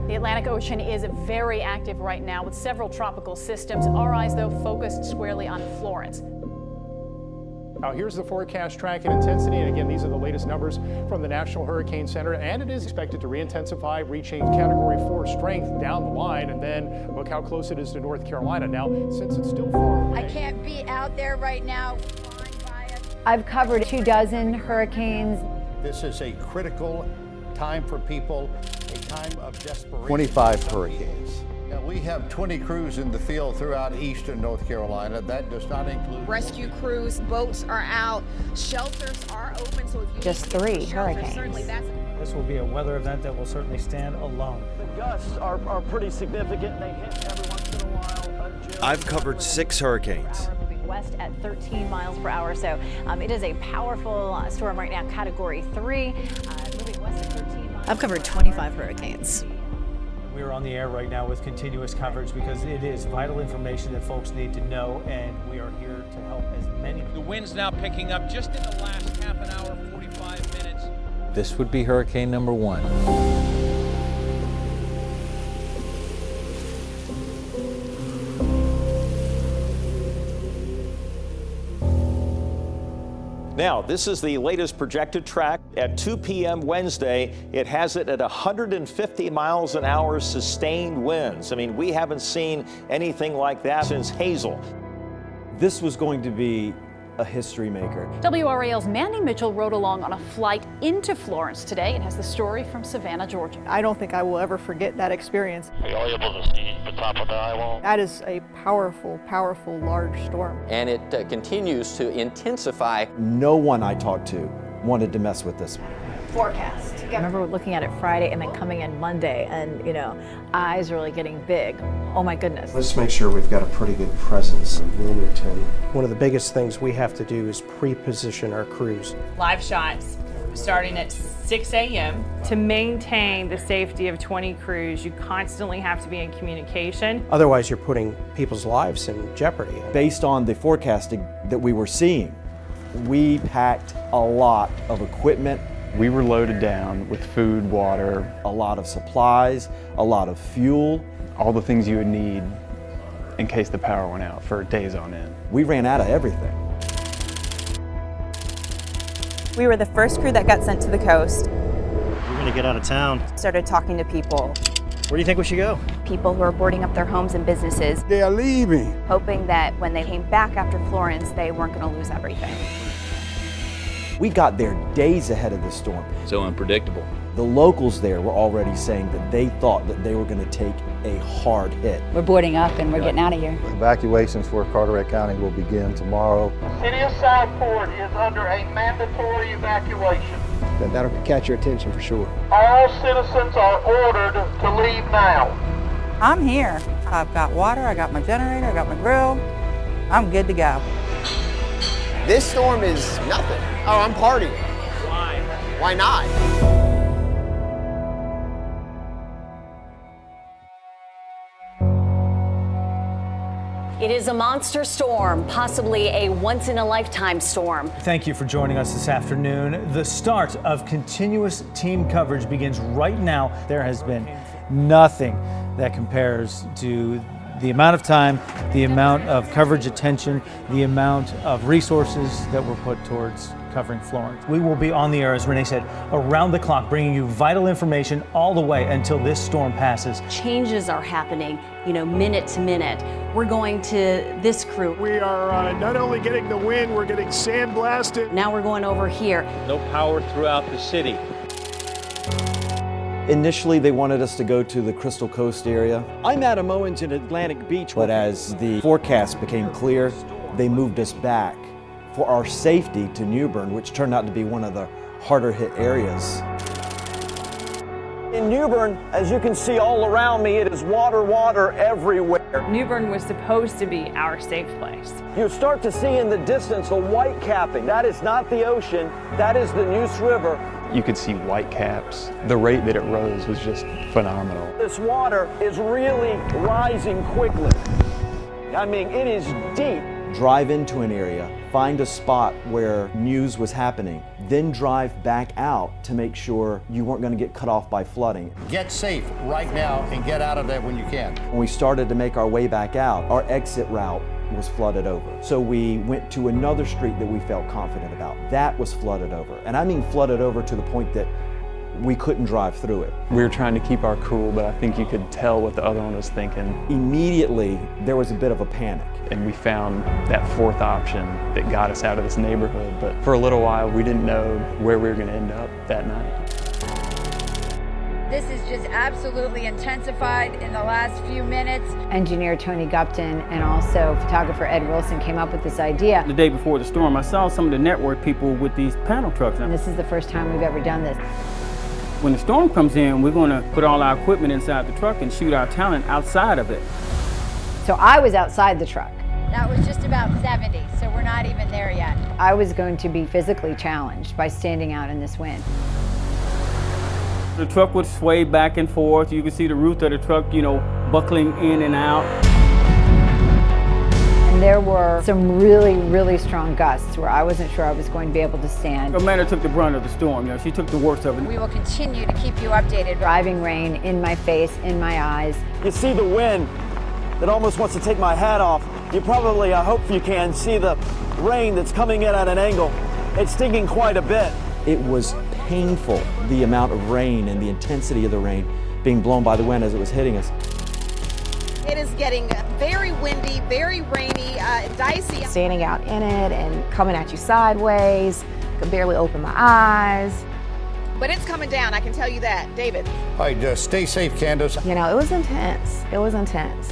The Atlantic Ocean is very active right now with several tropical systems. Our eyes, though, focused squarely on Florence. Now here's the forecast track and intensity, and again, these are the latest numbers from the National Hurricane Center, and it is expected to re-intensify, reaching Category 4 strength down the line, and then look how close it is to North Carolina. Now, since it's still far away, I can't be out there right now. I've covered 24 hurricanes. This is a critical time for people, a time of desperation. 25 hurricanes. Now, we have 20 crews in the field throughout eastern North Carolina. That does not include Rescue crews, boats are out, shelters are open. So if you Just need to get 3 to shelter, hurricanes. certainly that's This will be a weather event that will certainly stand alone. The gusts are pretty significant. They hit every once in a while. I've covered 6 hurricanes. Moving west at 13 miles per hour, so it is a powerful storm right now, Category 3. Moving west at 13 miles. I've covered 25 hurricanes. We're on the air right now with continuous coverage because it is vital information that folks need to know, and we are here to help as many. The wind's now picking up just in the last half an hour, 45 minutes. This would be hurricane number 1. Now, this is the latest projected track. At 2 p.m. Wednesday, it has it at 150 miles an hour sustained winds. I mean, we haven't seen anything like that since Hazel. This was going to be a history maker. WRAL's Mandy Mitchell rode along on a flight into Florence today and has the story from Savannah, Georgia. I don't think I will ever forget that experience. Are you all able to see the top of the eye wall? That is a powerful, powerful, large storm. And it continues to intensify. No one I talked to wanted to mess with this one. Forecast. I remember looking at it Friday and then coming in Monday and, eyes really getting big. Oh my goodness. Let's make sure we've got a pretty good presence in Wilmington. One of the biggest things we have to do is pre-position our crews. Live shots starting at 6 a.m. To maintain the safety of 20 crews, you constantly have to be in communication. Otherwise, you're putting people's lives in jeopardy. Based on the forecasting that we were seeing, we packed a lot of equipment. We were loaded down with food, water, a lot of supplies, a lot of fuel. All the things you would need in case the power went out for days on end. We ran out of everything. We were the first crew that got sent to the coast. We're gonna get out of town. Started talking to people. Where do you think we should go? People who are boarding up their homes and businesses. They are leaving. Hoping that when they came back after Florence, they weren't gonna lose everything. We got there days ahead of the storm. So unpredictable. The locals there were already saying that they thought that they were going to take a hard hit. We're boarding up and we're getting out of here. evacuations for Carteret County will begin tomorrow. The city of Southport is under a mandatory evacuation. That'll catch your attention for sure. All citizens are ordered to leave now. I'm here. I've got water, I got my generator, I got my grill. I'm good to go. This storm is nothing. Oh, I'm partying. Why? Why not? It is a monster storm, possibly a once-in-a-lifetime storm. Thank you for joining us this afternoon. The start of continuous team coverage begins right now. There has been nothing that compares to the amount of time, the amount of coverage attention, the amount of resources that were put towards covering Florence. We will be on the air, as Renee said, around the clock, bringing you vital information all the way until this storm passes. Changes are happening, minute to minute. We're going to this crew. We are not only getting the wind, we're getting sandblasted. Now we're going over here. No power throughout the city. Initially, they wanted us to go to the Crystal Coast area. I'm Adam Owens in Atlantic Beach. But as the forecast became clear, they moved us back for our safety to Newbern, which turned out to be one of the harder hit areas. In Newbern, as you can see all around me, it is water everywhere. Newbern was supposed to be our safe place. You start to see in the distance a white capping. That is not the ocean, that is the Neuse River. You could see white caps. The rate that it rose was just phenomenal. This water is really rising quickly. I mean, it is deep. drive into an area, find a spot where news was happening, then drive back out to make sure you weren't going to get cut off by flooding. Get safe right now and get out of there when you can. When we started to make our way back out, our exit route was flooded over. So we went to another street that we felt confident about. That was flooded over. And I mean flooded over to the point that we couldn't drive through it. We were trying to keep our cool, but I think you could tell what the other one was thinking. Immediately, there was a bit of a panic. And we found that fourth option that got us out of this neighborhood. But for a little while, we didn't know where we were going to end up that night. This is just absolutely intensified in the last few minutes. Engineer Tony Gupton and also photographer Ed Wilson came up with this idea. The day before the storm, I saw some of the network people with these panel trucks. And this is the first time we've ever done this. When the storm comes in, we're going to put all our equipment inside the truck and shoot our talent outside of it. So I was outside the truck. That was just about 70, so we're not even there yet. I was going to be physically challenged by standing out in this wind. The truck would sway back and forth. You could see the roof of the truck, buckling in and out. And there were some really, really strong gusts where I wasn't sure I was going to be able to stand. Amanda took the brunt of the storm. She took the worst of it. We will continue to keep you updated. Driving rain in my face, in my eyes. You see the wind that almost wants to take my hat off. You probably, I hope you can, see the rain that's coming in at an angle. It's stinging quite a bit. It was painful, the amount of rain and the intensity of the rain being blown by the wind as it was hitting us. It is getting very windy, very rainy, dicey. Standing out in it and coming at you sideways, could barely open my eyes. But it's coming down, I can tell you that. David. All right, stay safe, Candace. It was intense. It was intense.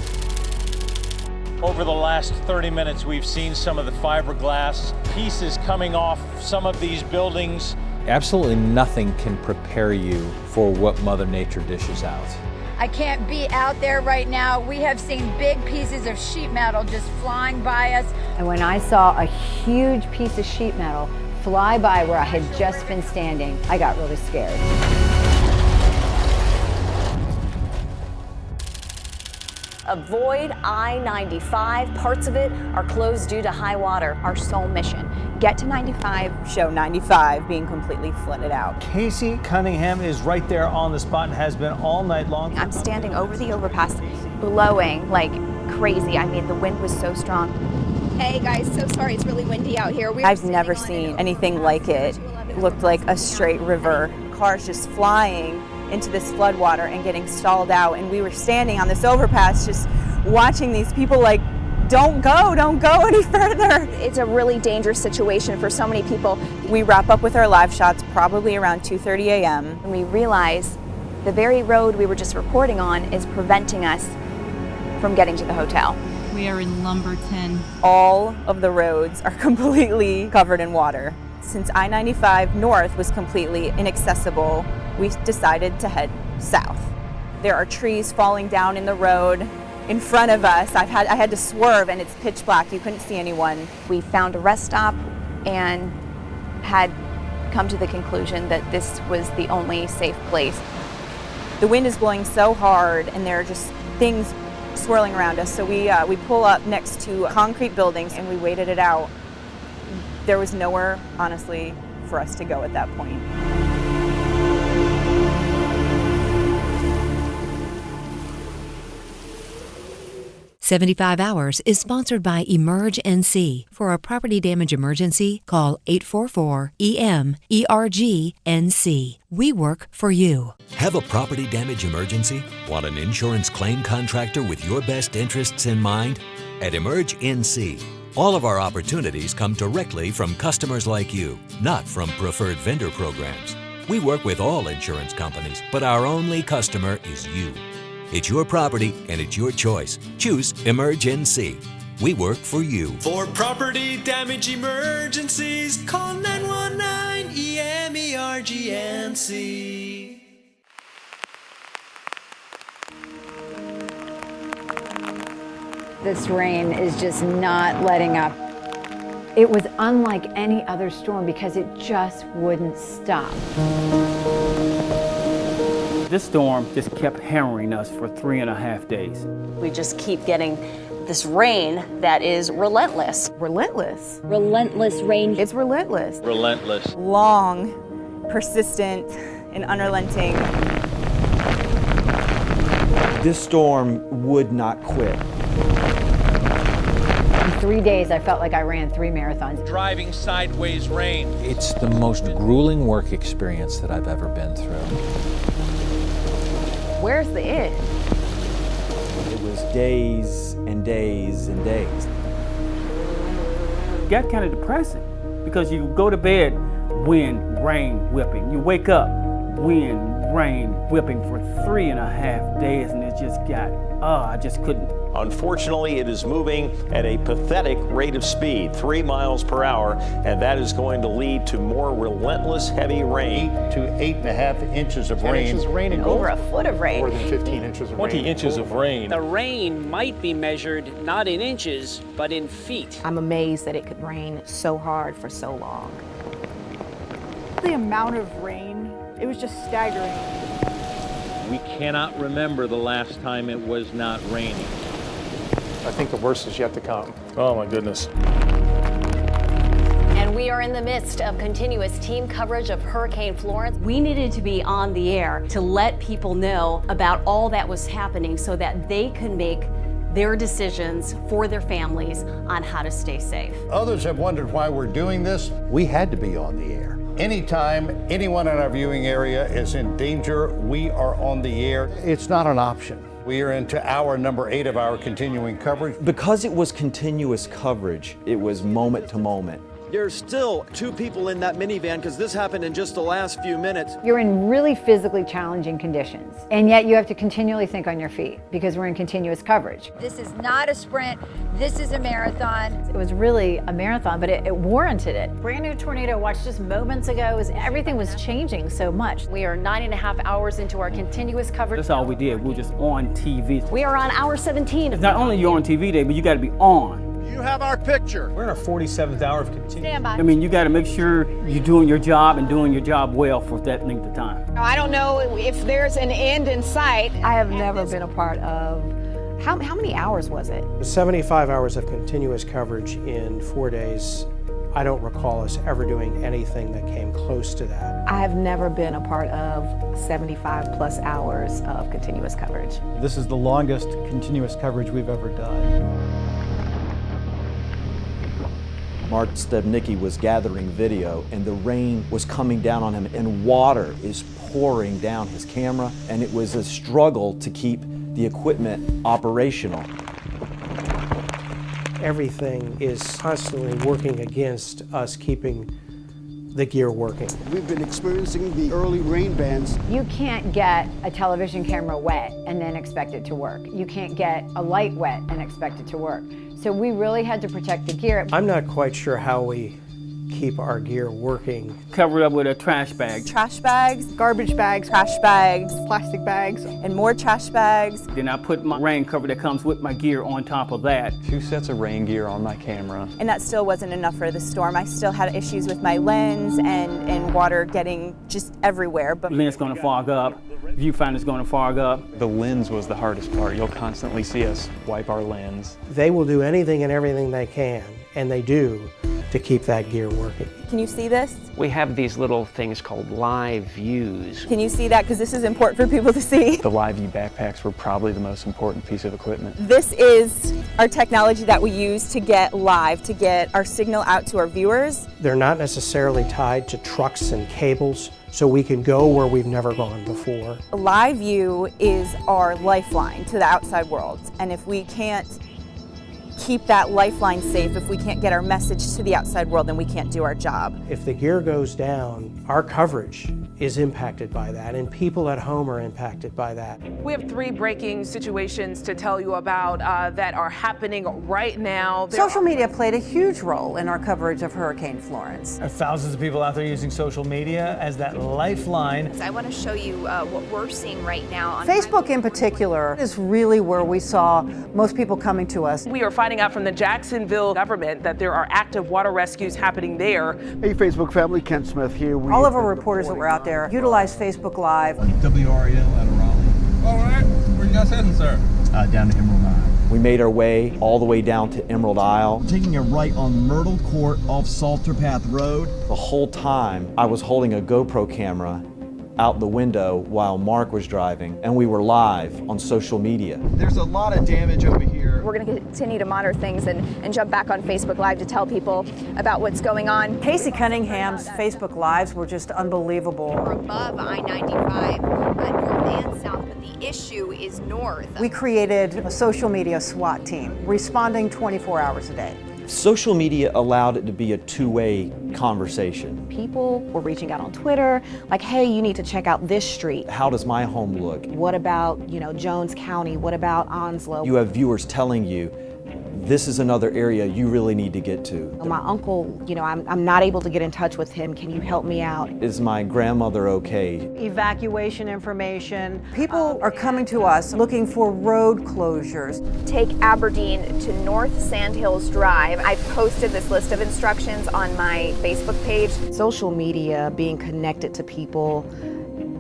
Over the last 30 minutes, we've seen some of the fiberglass pieces coming off some of these buildings. Absolutely nothing can prepare you for what Mother Nature dishes out. I can't be out there right now. We have seen big pieces of sheet metal just flying by us. And when I saw a huge piece of sheet metal fly by where I had just been standing, I got really scared. Avoid I-95. Parts of it are closed due to high water. Our sole mission, get to 95, show 95 being completely flooded out. Casey Cunningham is right there on the spot and has been all night long. I'm standing over the overpass, blowing like crazy. I mean, the wind was so strong. Hey guys, so sorry, it's really windy out here. I've never seen anything like it. It looked like a straight river. Cars just flying into this floodwater and getting stalled out, and we were standing on this overpass just watching these people like, don't go any further. It's a really dangerous situation for so many people. We wrap up with our live shots probably around 2:30 a.m. And we realize the very road we were just reporting on is preventing us from getting to the hotel. We are in Lumberton. All of the roads are completely covered in water. Since I-95 North was completely inaccessible, we decided to head south. There are trees falling down in the road in front of us. I had to swerve and it's pitch black. You couldn't see anyone. We found a rest stop and had come to the conclusion that this was the only safe place. The wind is blowing so hard and there are just things swirling around us. So we pull up next to concrete buildings and we waited it out. There was nowhere, honestly, for us to go at that point. 75 Hours is sponsored by Emerge NC. For a property damage emergency, call 844-EM-ERG-NC. We work for you. Have a property damage emergency? Want an insurance claim contractor with your best interests in mind? At Emerge NC, all of our opportunities come directly from customers like you, not from preferred vendor programs. We work with all insurance companies, but our only customer is you. It's your property and it's your choice. Choose Emerge NC. We work for you. For property damage emergencies, call 919-EMERG-NC. This rain is just not letting up. It was unlike any other storm because it just wouldn't stop. This storm just kept hammering us for 3.5 days. We just keep getting this rain that is relentless. Relentless. Relentless rain. It's relentless. Relentless. Long, persistent, and unrelenting. This storm would not quit. In 3 days, I felt like I ran 3 marathons. Driving sideways rain. It's the most grueling work experience that I've ever been through. Where's the end? It was days and days and days. It got kind of depressing because you go to bed, wind, rain, whipping. You wake up, wind, rain, whipping for 3.5 days, and it just got, I just couldn't. Unfortunately, it is moving at a pathetic rate of speed, 3 miles per hour, and that is going to lead to more relentless heavy rain. 8 to 8.5 inches of 10 rain. inches of rain in Over Gold. a foot of rain. More than 15 inches of 20 rain. inches of rain. The rain might be measured not in inches, but in feet. I'm amazed that it could rain so hard for so long. The amount of rain, it was just staggering. We cannot remember the last time it was not raining. I think the worst is yet to come. Oh my goodness. And we are in the midst of continuous team coverage of Hurricane Florence. We needed to be on the air to let people know about all that was happening so that they could make their decisions for their families on how to stay safe. Others have wondered why we're doing this. We had to be on the air. Anytime anyone in our viewing area is in danger, we are on the air. It's not an option. We are into hour number 8 of our continuing coverage. Because it was continuous coverage, it was moment to moment. There's still 2 people in that minivan because this happened in just the last few minutes. You're in really physically challenging conditions, and yet you have to continually think on your feet because we're in continuous coverage. This is not a sprint, this is a marathon. It was really a marathon, but it warranted it. Brand new tornado watch just moments ago as everything was changing so much. We are 9.5 hours into our continuous coverage. That's all we did. We were just on TV. We are on hour 17. It's not only you're on TV day, but you got to be on. You have our picture. We're in our 47th hour of continuous. Stand by. I mean, you got to make sure you're doing your job and doing your job well for that length of time. I don't know if there's an end in sight. I have never been a part of, How many hours was it? 75 hours of continuous coverage in 4 days. I don't recall us ever doing anything that came close to that. I have never been a part of 75 plus hours of continuous coverage. This is the longest continuous coverage we've ever done. Mark Stebnicki was gathering video, and the rain was coming down on him, and water is pouring down his camera, and it was a struggle to keep the equipment operational. Everything is constantly working against us keeping the gear working. We've been experiencing the early rain bands. You can't get a television camera wet and then expect it to work. You can't get a light wet and expect it to work. So we really had to protect the gear. I'm not quite sure how we keep our gear working. Cover it up with a trash bag. Trash bags, garbage bags, trash bags, plastic bags, and more trash bags. Then I put my rain cover that comes with my gear on top of that. 2 sets of rain gear on my camera. And that still wasn't enough for the storm. I still had issues with my lens and water getting just everywhere. But Lens going to fog up. Viewfinder's going to fog up. The lens was the hardest part. You'll constantly see us wipe our lens. They will do anything and everything they can, and they do, to keep that gear working. Can you see this? We have these little things called live views. Can you see that? Because this is important for people to see. The Live View backpacks were probably the most important piece of equipment. This is our technology that we use to get live, to get our signal out to our viewers. They're not necessarily tied to trucks and cables, so we can go where we've never gone before. Live View is our lifeline to the outside world. And if we can't keep that lifeline safe, if we can't get our message to the outside world, then we can't do our job. If the gear goes down, our coverage is impacted by that, and people at home are impacted by that. We have 3 breaking situations to tell you about that are happening right now. Social media played a huge role in our coverage of Hurricane Florence. There are thousands of people out there using social media as that lifeline. I want to show you what we're seeing right now. On Facebook in particular is really where we saw most people coming to us. We are finding out from the Jacksonville government that there are active water rescues happening there. Hey Facebook family, Ken Smith here. All of our reporters that were out there utilize Facebook Live. WRAL out of Raleigh. All right, where you guys heading, sir? Down to Emerald Mine. We made our way all the way down to Emerald Isle. Taking a right on Myrtle Court off Salter Path Road. The whole time I was holding a GoPro camera out the window while Mark was driving, and we were live on social media. There's a lot of damage over here. We're going to continue to monitor things and jump back on Facebook Live to tell people about what's going on. Casey Cunningham's Facebook Lives were just unbelievable. We're above I-95, north and south, but the issue is north. We created a social media SWAT team, responding 24 hours a day. Social media allowed it to be a two-way conversation. People were reaching out on Twitter, like, hey, you need to check out this street. How does my home look? What about, Jones County? What about Onslow? You have viewers telling you, this is another area you really need to get to. My uncle, I'm not able to get in touch with him. Can you help me out? Is my grandmother okay? Evacuation information. People are coming to us looking for road closures. Take Aberdeen to North Sandhills Drive. I posted this list of instructions on my Facebook page. Social media, being connected to people,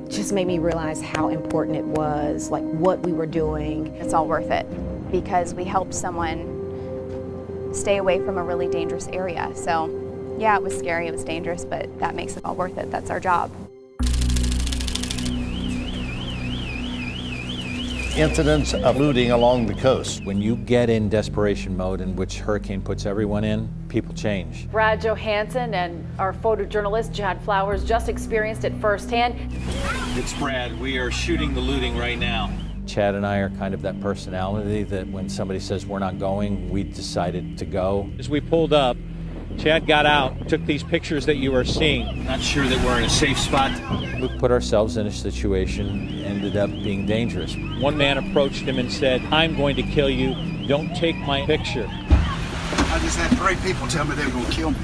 just made me realize how important it was, like what we were doing. It's all worth it because we helped someone stay away from a really dangerous area. So yeah, it was scary, it was dangerous, but that makes it all worth it. That's our job. Incidents of looting along the coast. When you get in desperation mode, in which hurricane puts everyone in, people change. Brad Johansson and our photojournalist Chad Flowers just experienced it firsthand. It's Brad. We are shooting the looting right now. Chad and I are kind of that personality that when somebody says we're not going, we decided to go. As we pulled up, Chad got out, took these pictures that you are seeing. Not sure that we're in a safe spot. We put ourselves in a situation, ended up being dangerous. One man approached him and said, I'm going to kill you. Don't take my picture. I just had 3 people tell me they were going to kill me.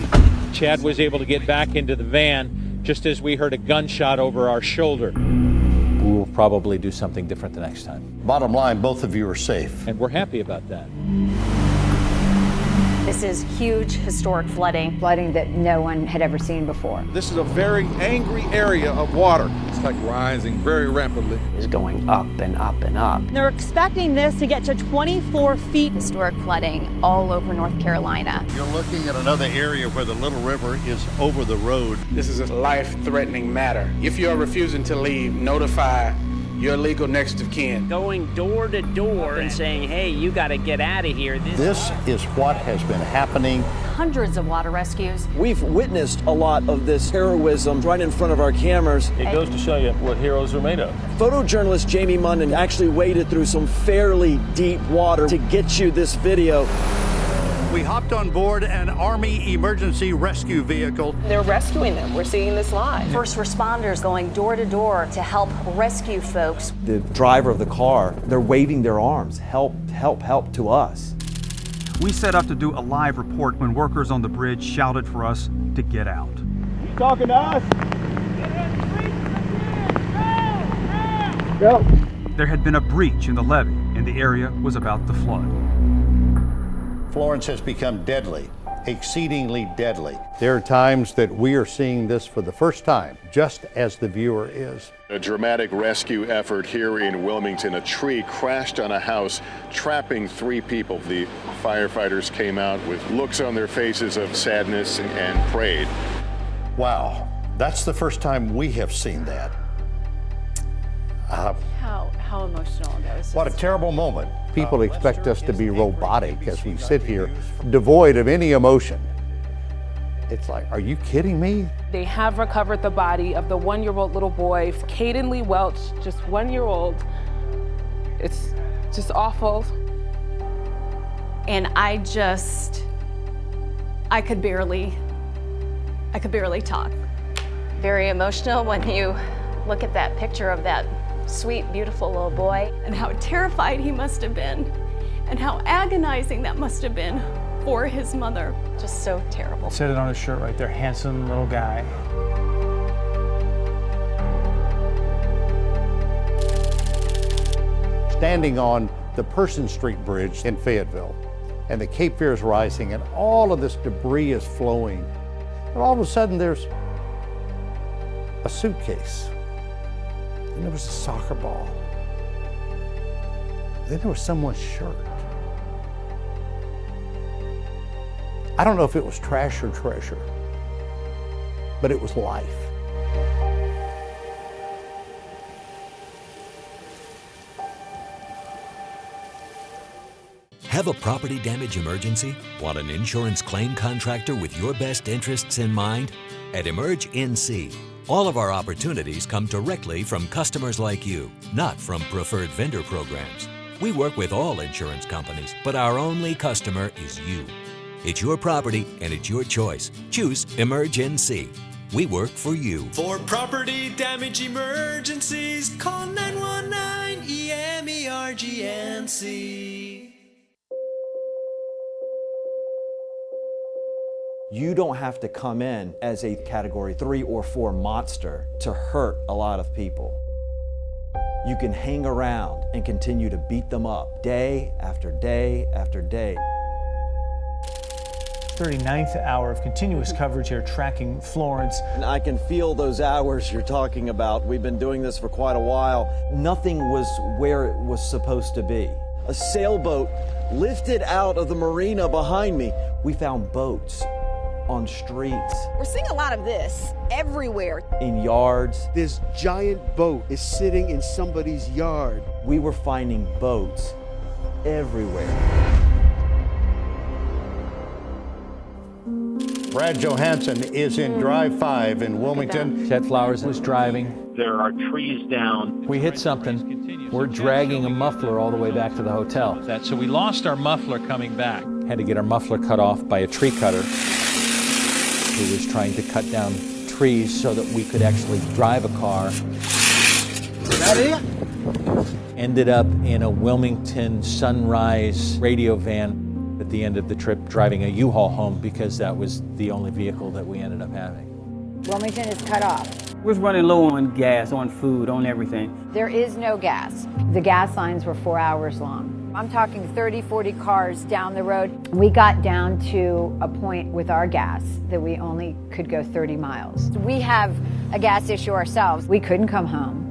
Chad was able to get back into the van just as we heard a gunshot over our shoulder. We will probably do something different the next time. Bottom line, both of you are safe. And we're happy about that. This is huge historic flooding. Flooding that no one had ever seen before. This is a very angry area of water. It's like rising very rapidly. It's going up and up and up. They're expecting this to get to 24 feet. Historic flooding all over North Carolina. You're looking at another area where the Little River is over the road. This is a life-threatening matter. If you are refusing to leave, notify your legal next of kin. Going door to door and saying, hey, you got to get out of here. This is what has been happening. Hundreds of water rescues. We've witnessed a lot of this heroism right in front of our cameras. It goes to show you what heroes are made of. Photojournalist Jamie Munden actually waded through some fairly deep water to get you this video. We hopped on board an Army emergency rescue vehicle. They're rescuing them. We're seeing this live. First responders going door to door to help rescue folks. The driver of the car, they're waving their arms, help, help, help to us. We set up to do a live report when workers on the bridge shouted for us to get out. You talking to us? Go. There had been a breach in the levee and the area was about to flood. Florence has become deadly, exceedingly deadly. There are times that we are seeing this for the first time, just as the viewer is. A dramatic rescue effort here in Wilmington. A tree crashed on a house, trapping 3 people. The firefighters came out with looks on their faces of sadness and prayed. Wow, that's the first time we have seen that. How emotional that was. What a terrible moment. People expect us to be robotic as we sit here, devoid of any emotion. It's like, are you kidding me? They have recovered the body of the 1-year-old little boy, Caden Lee Welch, just 1-year-old. It's just awful. And I could barely talk. Very emotional when you look at that picture of that sweet, beautiful little boy, and how terrified he must have been, and how agonizing that must have been for his mother. Just so terrible. Said it on his shirt right there, handsome little guy. Standing on the Person Street Bridge in Fayetteville, and the Cape Fear is rising, and all of this debris is flowing, and all of a sudden there's a suitcase. And there was a soccer ball. Then there was someone's shirt. I don't know if it was trash or treasure, but it was life. Have a property damage emergency? Want an insurance claim contractor with your best interests in mind? At Emerge NC, all of our opportunities come directly from customers like you, not from preferred vendor programs. We work with all insurance companies, but our only customer is you. It's your property and it's your choice. Choose Emerge NC. We work for you. For property damage emergencies, call 919-EMERGNC. You don't have to come in as a Category 3 or 4 monster to hurt a lot of people. You can hang around and continue to beat them up day after day after day. 39th hour of continuous coverage here tracking Florence. And I can feel those hours you're talking about. We've been doing this for quite a while. Nothing was where it was supposed to be. A sailboat lifted out of the marina behind me. We found boats on streets. We're seeing a lot of this everywhere. In yards. This giant boat is sitting in somebody's yard. We were finding boats everywhere. Brad Johansson is in Drive 5 in Wilmington. Chet Flowers was driving. There are trees down. We hit something. We're dragging a muffler all the way back to the hotel. So we lost our muffler coming back. Had to get our muffler cut off by a tree cutter who was trying to cut down trees so that we could actually drive a car. Is that it? Ended up in a Wilmington Sunrise radio van at the end of the trip, driving a U-Haul home because that was the only vehicle that we ended up having. Wilmington is cut off. We're running low on gas, on food, on everything. There is no gas. The gas lines were 4 hours long. I'm talking 30, 40 cars down the road. We got down to a point with our gas that we only could go 30 miles. We have a gas issue ourselves. We couldn't come home.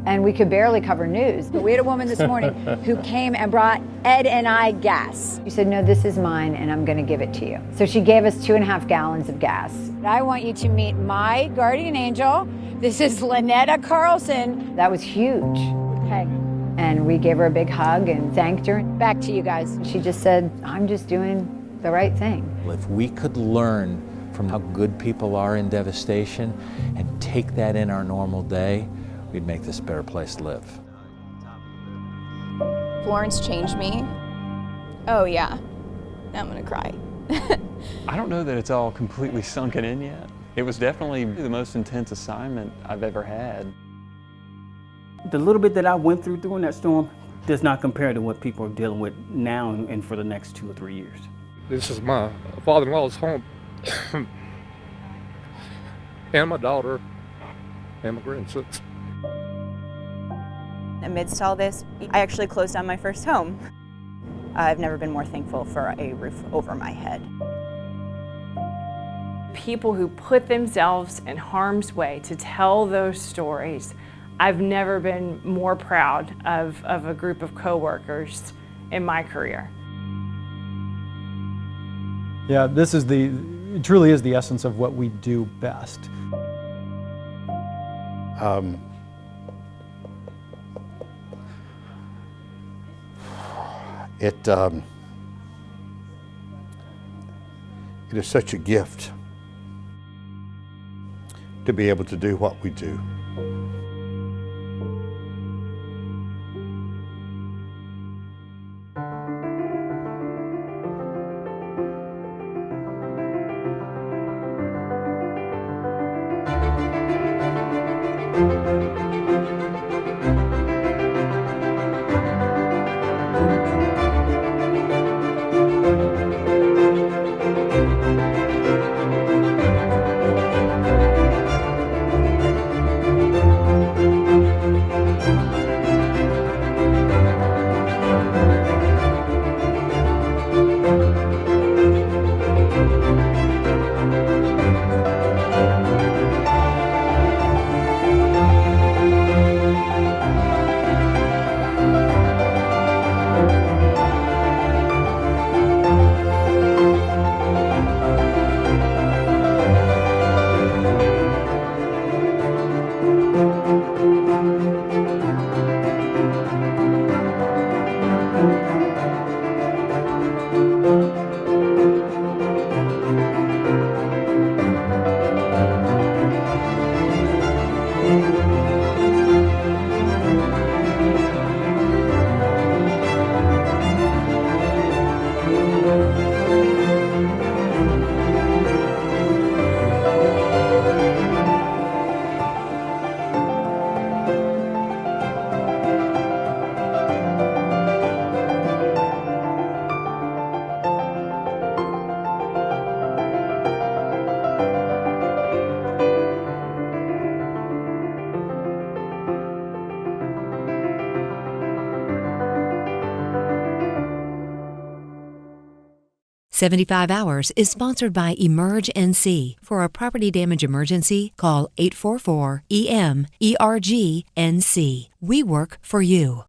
And we could barely cover news. But we had a woman this morning who came and brought Ed and I gas. She said, no, this is mine and I'm gonna give it to you. So she gave us 2.5 gallons of gas. I want you to meet my guardian angel. This is Lynetta Carlson. That was huge. Okay. And we gave her a big hug and thanked her. Back to you guys. She just said, I'm just doing the right thing. If we could learn from how good people are in devastation and take that in our normal day, we'd make this a better place to live. Florence changed me. Oh yeah, now I'm gonna cry. I don't know that it's all completely sunken in yet. It was definitely the most intense assignment I've ever had. The little bit that I went through during that storm does not compare to what people are dealing with now and for the next 2 or 3 years. This is my father-in-law's home. And my daughter and my grandsons. Amidst all this, I actually closed on my first home. I've never been more thankful for a roof over my head. People who put themselves in harm's way to tell those stories, I've never been more proud of a group of coworkers in my career. Yeah, it truly is the essence of what we do best. It is such a gift to be able to do what we do. 75 Hours is sponsored by Emerge NC. For a property damage emergency, call 844-EM-ERG-NC. We work for you.